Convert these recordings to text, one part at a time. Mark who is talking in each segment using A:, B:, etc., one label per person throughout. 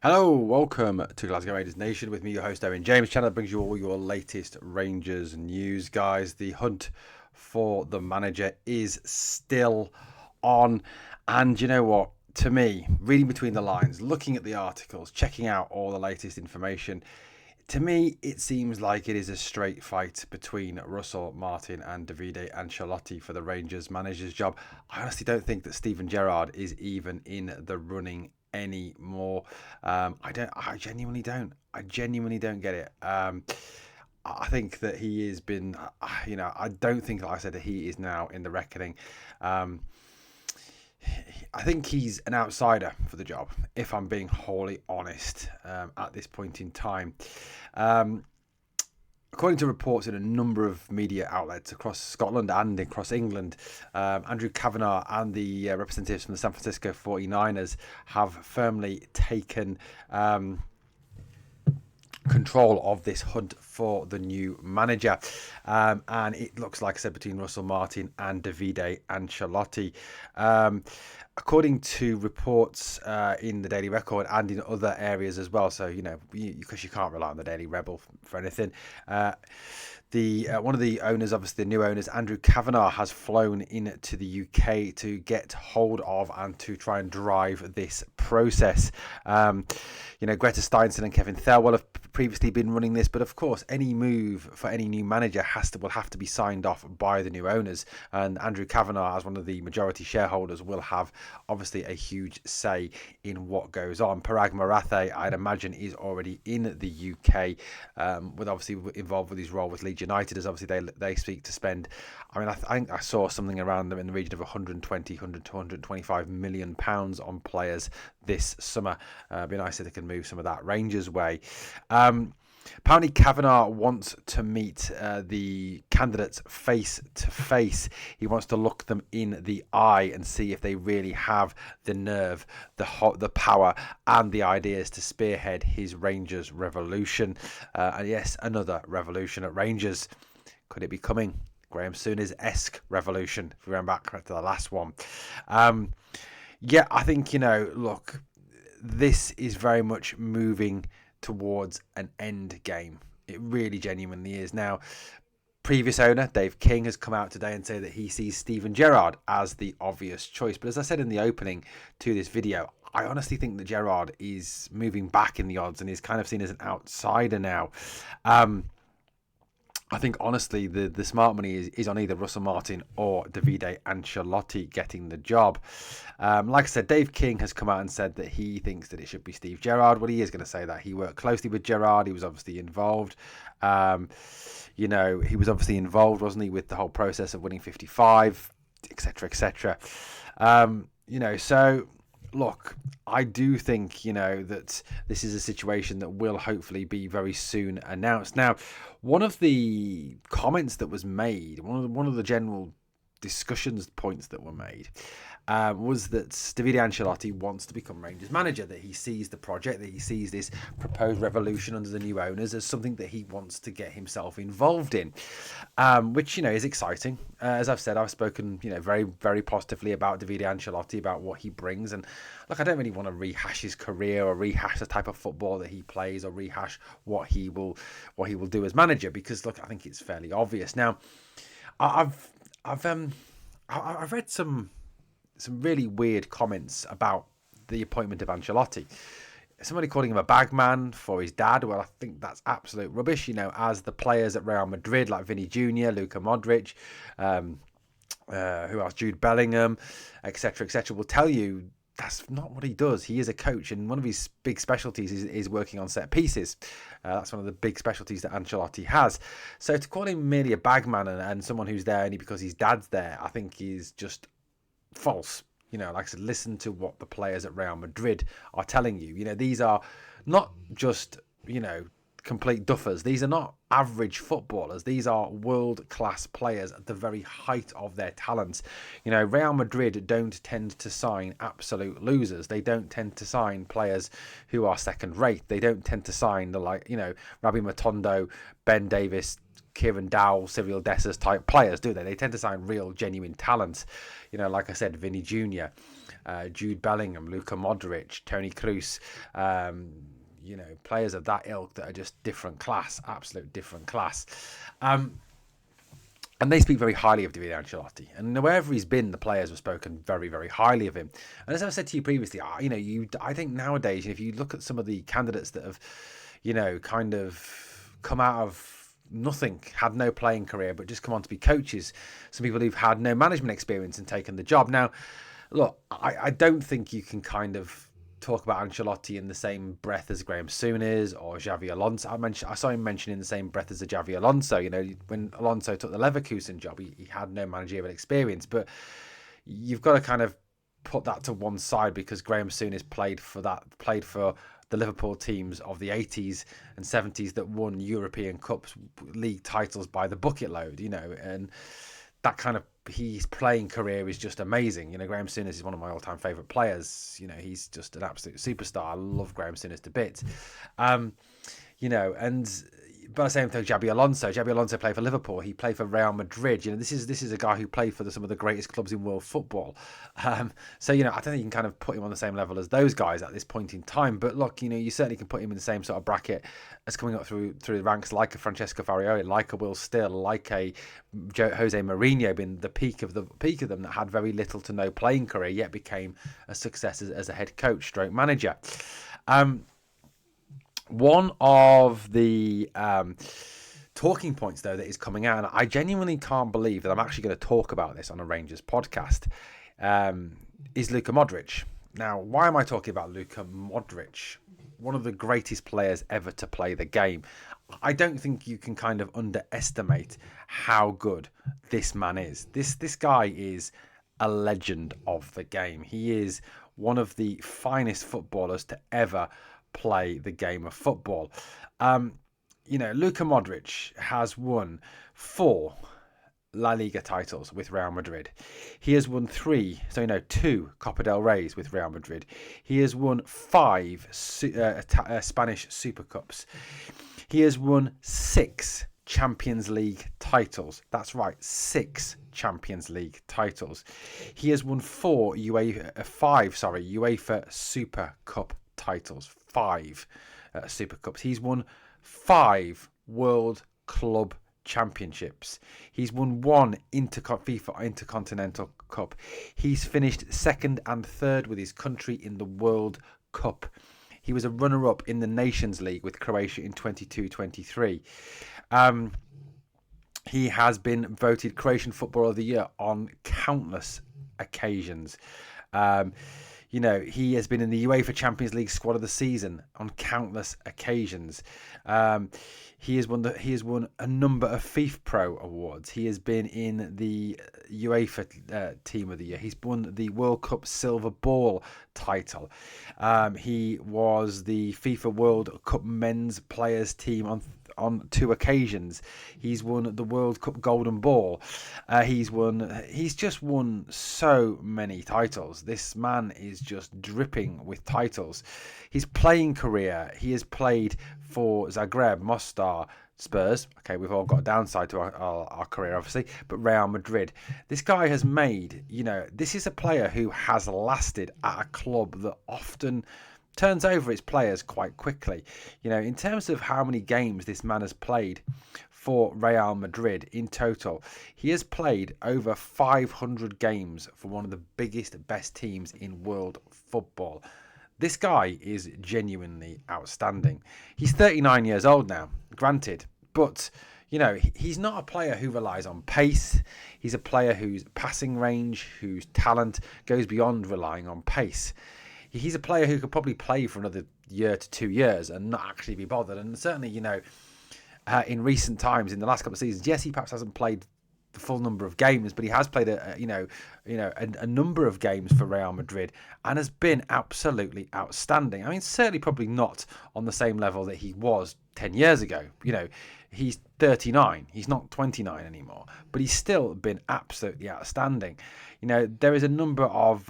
A: Hello, welcome to Glasgow Rangers Nation with me, your host Owen James. Channel that brings you all your latest Rangers news, guys. The hunt for the manager is still on, and you know what? To me, reading between the lines, looking at the articles, checking out all the latest information, to me, it seems like it is a straight fight between Russell Martin and Davide Ancelotti for the Rangers manager's job. I honestly don't think that Steven Gerrard is even in the running anymore. I genuinely don't. I genuinely don't get it. I think that he has been, I don't think, like I said, that he is now in the reckoning. I think he's an outsider for the job, if I'm being wholly honest, at this point in time. According to reports in a number of media outlets across Scotland and across England, Andrew Kavanagh and the representatives from the San Francisco 49ers have firmly taken control of this hunt for the new manager, and it looks like I said between Russell Martin and Davide Ancelotti. According to reports in the Daily Record and in other areas as well, so because you can't rely on the Daily Rebel for anything. One of the owners, obviously the new owners, Andrew Kavanagh, has flown into the UK to get hold of and to try and drive this process. Greta Steinson and Kevin Thelwell have previously been running this, but of course, any move for any new manager will have to be signed off by the new owners. And Andrew Kavanagh, as one of the majority shareholders, will have obviously a huge say in what goes on. Parag Marathe, I'd imagine, is already in the UK, with obviously involved with his role with Leeds United, as obviously they seek to spend. I mean, I think I saw something around them in the region of 120 to 125 million pounds on players this summer. It'd be nice if they can move some of that Rangers way. Apparently, Kavanagh wants to meet the candidates face to face. He wants to look them in the eye and see if they really have the nerve, the power, and the ideas to spearhead his Rangers revolution. And yes, another revolution at Rangers. Could it be coming? Graham Souness-esque revolution, if we went back to the last one. I think, look, this is very much moving towards an end game. It really genuinely is. Now, previous owner Dave King has come out today and said that he sees Steven Gerrard as the obvious choice. But as I said in the opening to this video, I honestly think that Gerrard is moving back in the odds and is kind of seen as an outsider now. I think, honestly, the smart money is on either Russell Martin or Davide Ancelotti getting the job. Like I said, Dave King has come out and said that he thinks that it should be Steve Gerrard. Well, he is going to say that. He worked closely with Gerrard. He was obviously involved. He was obviously involved, wasn't he, with the whole process of winning 55, etc., etc. So... Look, I do think, that this is a situation that will hopefully be very soon announced. Now, one of the comments that was made, one of the general discussions points that were made, was that Davide Ancelotti wants to become Rangers manager, that he sees the project, that he sees this proposed revolution under the new owners as something that he wants to get himself involved in, which, is exciting. As I've said, I've spoken, very, very positively about Davide Ancelotti, about what he brings. And look, I don't really want to rehash his career or rehash the type of football that he plays or rehash what he will do as manager, because, look, I think it's fairly obvious. Now, I've read some really weird comments about the appointment of Ancelotti. Somebody calling him a bagman for his dad. Well, I think that's absolute rubbish. As the players at Real Madrid, like Vinny Jr., Luka Modric, who else? Jude Bellingham, etc., will tell you, that's not what he does. He is a coach, and one of his big specialties is working on set pieces. That's one of the big specialties that Ancelotti has. So to call him merely a bagman and someone who's there only because his dad's there, I think is just false. Like I said, listen to what the players at Real Madrid are telling you. These are not just, complete duffers. These are not average footballers. These are world-class players at the very height of their talents. Real Madrid don't tend to sign absolute losers. They don't tend to sign players who are second-rate. They don't tend to sign Rabbi Matondo, Ben Davis, Kieran Dowell, Cyril Dessers type players, do they? They tend to sign real, genuine talent. Like I said, Vinny Jr., Jude Bellingham, Luka Modric, Toni Kroos, players of that ilk that are just different class, absolute different class. And they speak very highly of Davide Ancelotti. And wherever he's been, the players have spoken very, very highly of him. And as I've said to you previously, I think nowadays, if you look at some of the candidates that have, kind of come out of nothing, had no playing career, but just come on to be coaches. Some people who've had no management experience and taken the job. Now, look, I don't think you can kind of talk about Ancelotti in the same breath as Graham Souness or Xavi Alonso. I saw him mentioned in the same breath as Xavi Alonso. When Alonso took the Leverkusen job, he had no managerial experience, but you've got to kind of put that to one side because Graham Souness played for the Liverpool teams of the 80s and 70s that won European Cups, league titles by the bucket load, and that kind of his playing career is just amazing. Graham Souness is one of my all-time favourite players. He's just an absolute superstar. I love Graham Souness to bits. But at the same time, Xabi Alonso played for Liverpool. He played for Real Madrid. This is a guy who played for some of the greatest clubs in world football. I don't think you can kind of put him on the same level as those guys at this point in time. But look, you certainly can put him in the same sort of bracket as coming up through the ranks, like a Francesco Farioli, like a Will Still, like a Jose Mourinho, being the peak of them that had very little to no playing career, yet became a success as a head coach, stroke manager. One of the talking points, though, that is coming out, and I genuinely can't believe that I'm actually going to talk about this on a Rangers podcast, is Luka Modric. Now, why am I talking about Luka Modric? One of the greatest players ever to play the game. I don't think you can kind of underestimate how good this man is. This guy is a legend of the game. He is one of the finest footballers to ever play the game of football. Luka Modric has won 4 La Liga titles with Real Madrid. He has won 2 Copa del Reys with Real Madrid. He has won 5 Spanish Super Cups. He has won 6 Champions League titles. That's right, 6 Champions League titles. He has won 5 UEFA Super Cup titles. 5 Super Cups. He's won 5 World Club Championships. He's won 1 FIFA Intercontinental Cup. He's finished 2nd and 3rd with his country in the World Cup. He was a runner-up in the Nations League with Croatia in 22-23. He has been voted Croatian Footballer of the Year on countless occasions. He has been in the UEFA Champions League Squad of the Season on countless occasions. He has won a number of FIFA Pro awards. He has been in the UEFA Team of the Year. He's won the World Cup Silver Ball title. He was the FIFA World Cup Men's Players Team on 2 occasions. He's won the World Cup Golden Ball. He's just won so many titles. This man is just dripping with titles. His playing career, he has played for Zagreb, Mostar, Spurs. Okay, we've all got a downside to our career, obviously, but Real Madrid. This guy has made, this is a player who has lasted at a club that often turns over its players quite quickly. In terms of how many games this man has played for Real Madrid in total, he has played over 500 games for one of the biggest, best teams in world football. This guy is genuinely outstanding. He's 39 years old now, granted, but he's not a player who relies on pace. He's a player whose passing range, whose talent goes beyond relying on pace. He's a player who could probably play for another year to 2 years and not actually be bothered. And certainly, in recent times, in the last couple of seasons, yes, he perhaps hasn't played the full number of games, but he has played a number of games for Real Madrid and has been absolutely outstanding. I mean, certainly probably not on the same level that he was 10 years ago. He's 39. He's not 29 anymore, but he's still been absolutely outstanding. There is a number of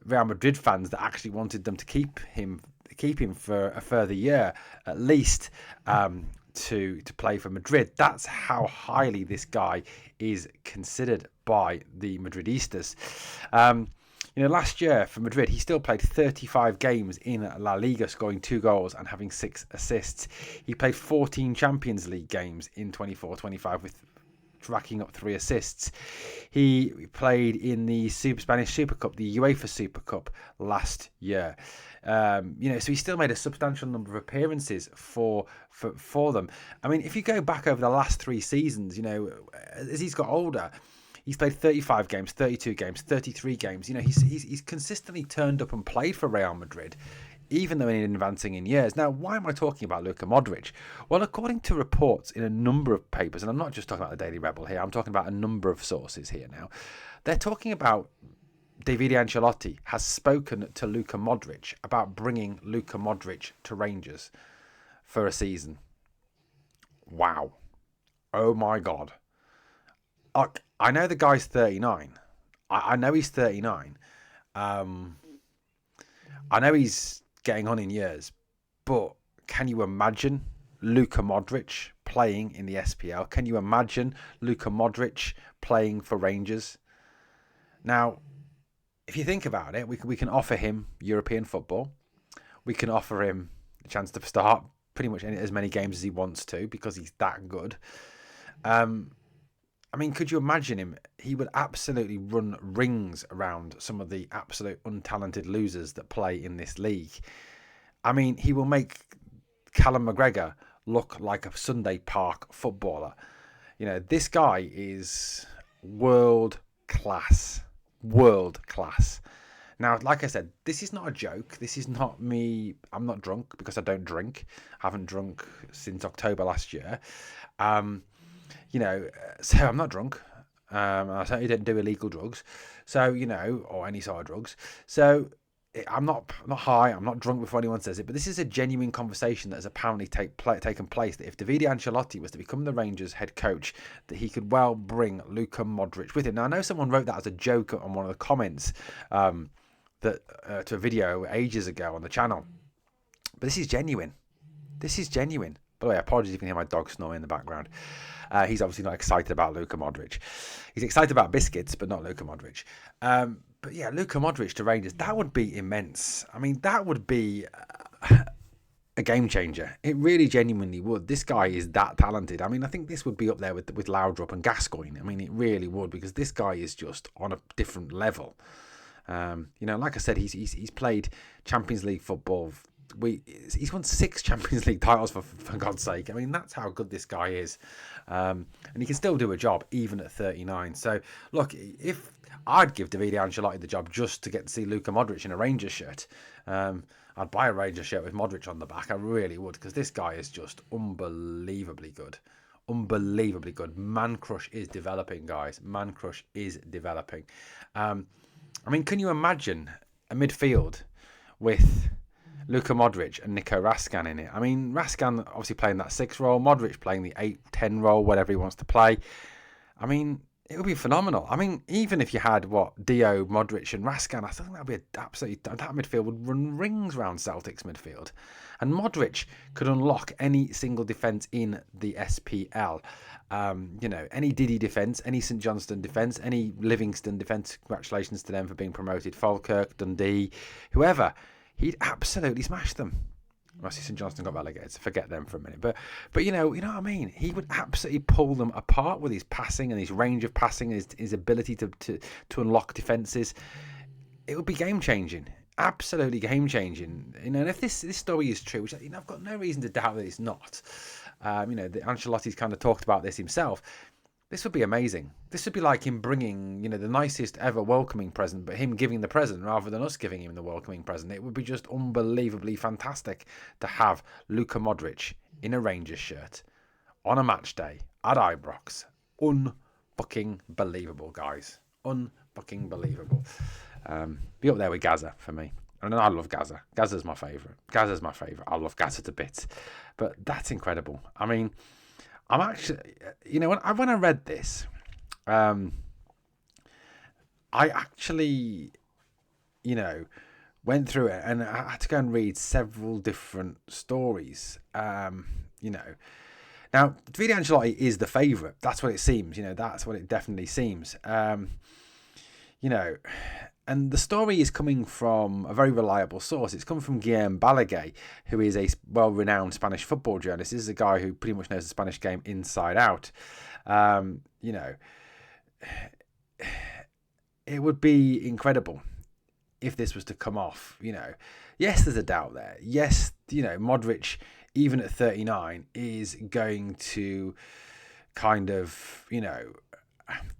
A: Real Madrid fans that actually wanted them to keep him for a further year at least, to play for Madrid. That's how highly this guy is considered by the Madridistas. Last year for Madrid, he still played 35 games in La Liga, scoring 2 goals and having 6 assists. He played 14 Champions League games in 24-25 with racking up 3 assists. He played in the Spanish Super Cup, the UEFA Super Cup last year. So he still made a substantial number of appearances for them. I mean, if you go back over the last 3 seasons, as he's got older, he's played 35 games, 32 games, 33 games. He's consistently turned up and played for Real Madrid, even though he's advancing in years. Now, why am I talking about Luka Modric? Well, according to reports in a number of papers, and I'm not just talking about the Daily Rebel here, I'm talking about a number of sources here now, they're talking about Davide Ancelotti has spoken to Luka Modric about bringing Luka Modric to Rangers for a season. Wow. Oh my God. I know the guy's 39. I know he's 39. I know he's getting on in years, but can you imagine Luka Modric playing in the SPL? Can you imagine Luka Modric playing for Rangers? Now, if you think about it, we can offer him European football. We can offer him a chance to start pretty much as many games as he wants to because he's that good. I mean, could you imagine him? He would absolutely run rings around some of the absolute untalented losers that play in this league. I mean, he will make Callum McGregor look like a Sunday Park footballer. This guy is world class. World class. Now, like I said, this is not a joke. This is not me. I'm not drunk because I don't drink. I haven't drunk since October last year. So I'm not drunk. I certainly didn't do illegal drugs. So, or any sort of drugs. So I'm not high. I'm not drunk before anyone says it. But this is a genuine conversation that has apparently taken place. That if Davide Ancelotti was to become the Rangers head coach, that he could well bring Luka Modric with him. Now, I know someone wrote that as a joke on one of the comments to a video ages ago on the channel. But this is genuine. This is genuine. By the way, apologies if you can hear my dog snoring in the background. He's obviously not excited about Luka Modric. He's excited about biscuits, but not Luka Modric. But yeah, Luka Modric to Rangers, that would be immense. I mean, that would be a game changer. It really genuinely would. This guy is that talented. I mean, I think this would be up there with Laudrup and Gascoigne. I mean, it really would, because this guy is just on a different level. Like I said, he's played Champions League football. He's won 6 Champions League titles for God's sake. I mean, that's how good this guy is, and he can still do a job even at 39. So look, if I'd give Davide Ancelotti the job just to get to see Luka Modric in a Rangers shirt, I'd buy a Rangers shirt with Modric on the back. I really would, because this guy is just unbelievably good. Unbelievably good. Man crush is developing, guys. Man crush is developing. I mean, can you imagine a midfield with Luka Modric and Nico Raskan in it? I mean, Raskan obviously playing that 6 role, Modric playing the 8-10 role, whatever he wants to play. I mean, it would be phenomenal. I mean, even if you had Dio, Modric and Raskan, I think that would be that midfield would run rings around Celtic's midfield. And Modric could unlock any single defence in the SPL. Any Diddy defence, any St Johnstone defence, any Livingston defence. Congratulations to them for being promoted. Falkirk, Dundee, whoever. He'd absolutely smash them. Well, St Johnstone got relegated, so forget them for a minute. But you know what I mean? He would absolutely pull them apart with his passing and his range of passing and his ability to unlock defences. It would be game-changing. Absolutely game-changing. And if this story is true, which I've got no reason to doubt that it's not. Ancelotti's kind of talked about this himself. This would be amazing. This would be like him bringing, the nicest ever welcoming present, but him giving the present rather than us giving him the welcoming present. It would be just unbelievably fantastic to have Luka Modric in a Rangers shirt on a match day at Ibrox. unfucking believable, guys. Unfucking believable. Be up there with Gaza for me. And I love Gaza. Gaza's my favourite. I love Gaza to bits. But that's incredible. I mean, I'm actually, when I read this, I actually, went through it and I had to go and read several different stories. Now, Davide Ancelotti is the favourite. That's what it seems. That's what it definitely seems. And the story is coming from a very reliable source. It's coming from Guillem Balaguer, who is a well-renowned Spanish football journalist. This is a guy who pretty much knows the Spanish game inside out. It would be incredible if this was to come off. Yes, there's a doubt there. Yes, Modric, even at 39, is going to kind of,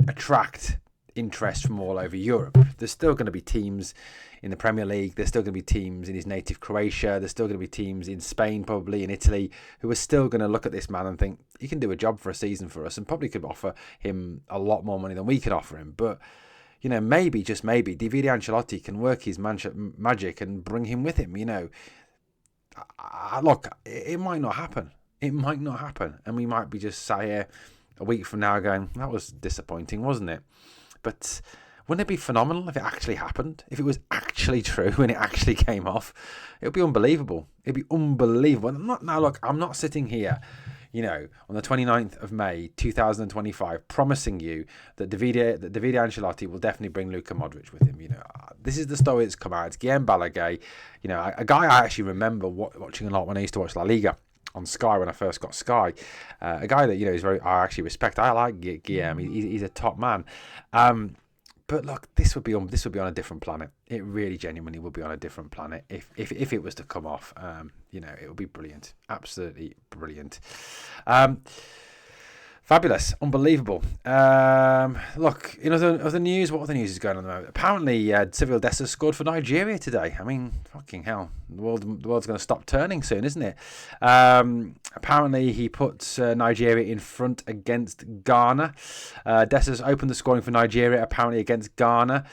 A: attract interest from all over Europe. There's still going to be teams in the Premier League. There's still going to be teams in his native Croatia. There's still going to be teams in Spain, probably in Italy, who are still going to look at this man and think he can do a job for a season for us and probably could offer him a lot more money than we could offer him. But maybe, just maybe, Davide Ancelotti can work his magic and bring him with him. Look, it might not happen. And we might be just sat here a week from now going, that was disappointing, wasn't it? But wouldn't it be phenomenal if it actually happened? If it was actually true and it actually came off? It would be unbelievable. It'd be unbelievable. I'm not sitting here, on the 29th of May, 2025, promising you that Davide Ancelotti will definitely bring Luka Modric with him. This is the story that's come out. It's Guillem Balaguer, a guy I actually remember watching a lot when I used to watch La Liga on Sky when I first got Sky. A guy that, is I actually respect. I like Guillem. He's a top man. But look, this would be on a different planet. It really genuinely would be on a different planet if it was to come off. It would be brilliant. Absolutely brilliant. Fabulous, unbelievable. Look, other news. What other news is going on at the moment? Apparently, Civil Dessa scored for Nigeria today. I mean, fucking hell, the world's going to stop turning soon, isn't it? Apparently, he put Nigeria in front against Ghana. Dessa's opened the scoring for Nigeria. Apparently, against Ghana.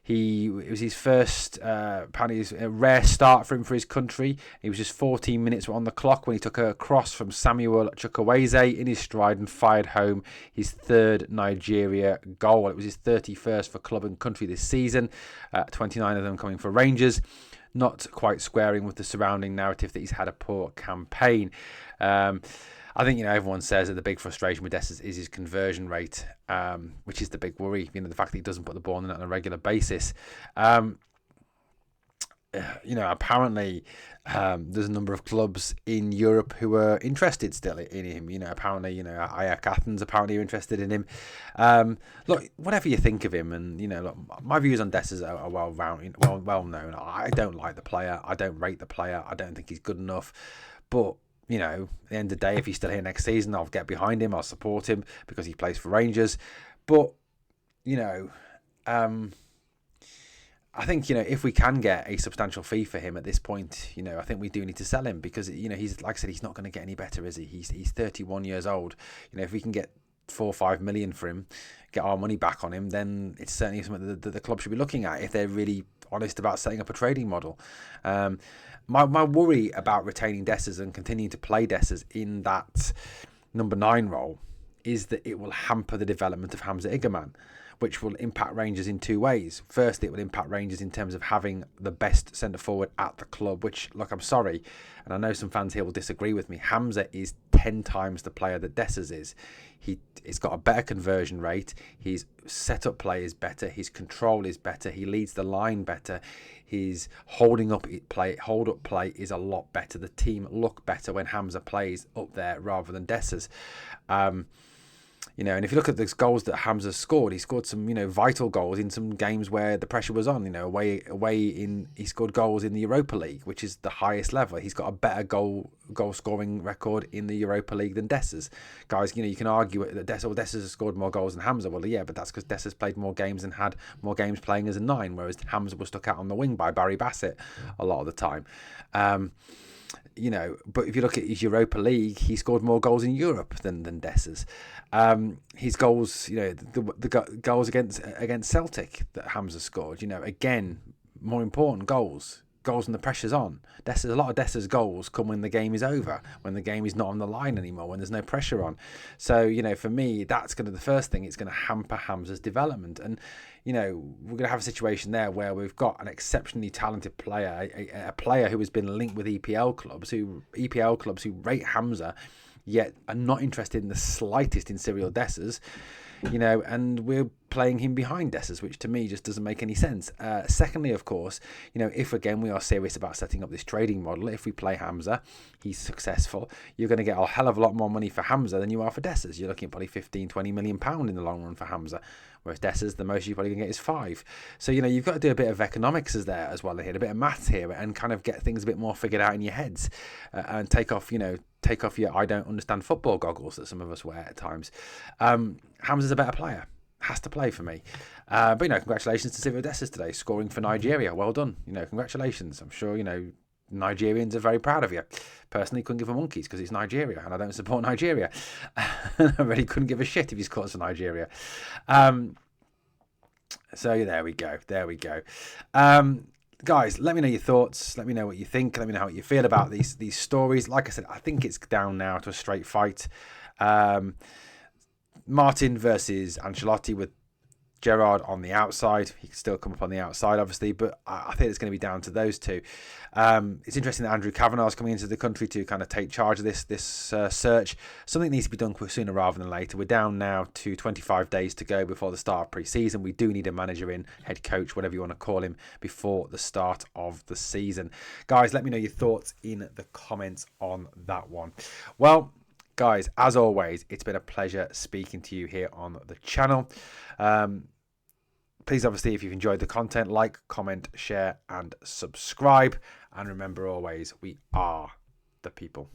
A: It was his first, apparently a rare start for him for his country. He was just 14 minutes on the clock when he took a cross from Samuel Chukwueze in his stride and fired home his third Nigeria goal. It was his 31st for club and country this season, 29 of them coming for Rangers. Not quite squaring with the surrounding narrative that he's had a poor campaign. I think, everyone says that the big frustration with Dessers is his conversion rate, which is the big worry. The fact that he doesn't put the ball in on a regular basis. Apparently there's a number of clubs in Europe who are interested still in him. Apparently, Ajax Athens apparently are interested in him. Look, whatever you think of him, and look, my views on Dessers are well known. I don't like the player. I don't rate the player. I don't think he's good enough. But at the end of the day, if he's still here next season, I'll get behind him. I'll support him because he plays for Rangers. But, I think, if we can get a substantial fee for him at this point, I think we do need to sell him because, he's, like I said, he's not going to get any better, is he? He's 31 years old. If we can get 4 or 5 million for him, get our money back on him, then it's certainly something that the club should be looking at if they're really honest about setting up a trading model. My worry about retaining Dessers and continuing to play Dessers in that number 9 role is that it will hamper the development of Hamza Igerman, which will impact Rangers in 2 ways. Firstly, it will impact Rangers in terms of having the best centre-forward at the club, which, look, I'm sorry, and I know some fans here will disagree with me, Hamza is 10 times the player that Dessers is. He's got a better conversion rate, his set-up play is better, his control is better, he leads the line better, his hold-up play is a lot better. The team look better when Hamza plays up there rather than Dessers. And if you look at the goals that Hamza scored, he scored some, vital goals in some games where the pressure was on. He scored goals in the Europa League, which is the highest level. He's got a better goal scoring record in the Europa League than Dessers. Guys, you can argue that Dessers has scored more goals than Hamza. Well, yeah, but that's because Dessers played more games and had more games playing as a 9, whereas Hamza was stuck out on the wing by Barry Bassett a lot of the time. But if you look at his Europa League, he scored more goals in Europe than Dessers. His goals, the goals against Celtic that Hamza scored, again, more important goals when the pressure's on. A lot of Dessers goals come when the game is over, when the game is not on the line anymore, when there's no pressure on. So, for me, that's going to the first thing. It's going to hamper Hamza's development. And, we're going to have a situation there where we've got an exceptionally talented player, a player who has been linked with EPL clubs who rate Hamza, yet are not interested in the slightest in Cyril Dessers. And we're playing him behind Dessers, which to me just doesn't make any sense. Secondly, of course, if again we are serious about setting up this trading model, if we play Hamza, he's successful, you're going to get a hell of a lot more money for Hamza than you are for Dessers. You're looking at probably £15-20 million in the long run for Hamza, whereas Dessers, the most you're probably going to get is 5. So, you've got to do a bit of economics as there as well here, a bit of maths here, and kind of get things a bit more figured out in your heads, and take off your I don't understand football goggles that some of us wear at times. Hamza's a better player. Has to play for me. But, congratulations to Cyril Dessers today, scoring for Nigeria. Well done. Congratulations. I'm sure, Nigerians are very proud of you. Personally, couldn't give a monkeys because it's Nigeria and I don't support Nigeria. I really couldn't give a shit if he scores for Nigeria. So there we go. Guys, let me know your thoughts. Let me know what you think. Let me know how you feel about these stories. Like I said, I think it's down now to a straight fight. Martin versus Ancelotti with Gerrard on the outside. He could still come up on the outside, obviously, but I think it's going to be down to those two. It's interesting that Andrew Kavanagh is coming into the country to kind of take charge of this search. Something needs to be done sooner rather than later. We're down now to 25 days to go before the start of pre-season. We do need a manager in, head coach, whatever you want to call him, before the start of the season. Guys, let me know your thoughts in the comments on that one. Well, guys, as always, it's been a pleasure speaking to you here on the channel. Please, obviously, if you've enjoyed the content, like, comment, share, and subscribe. And remember always, we are the people.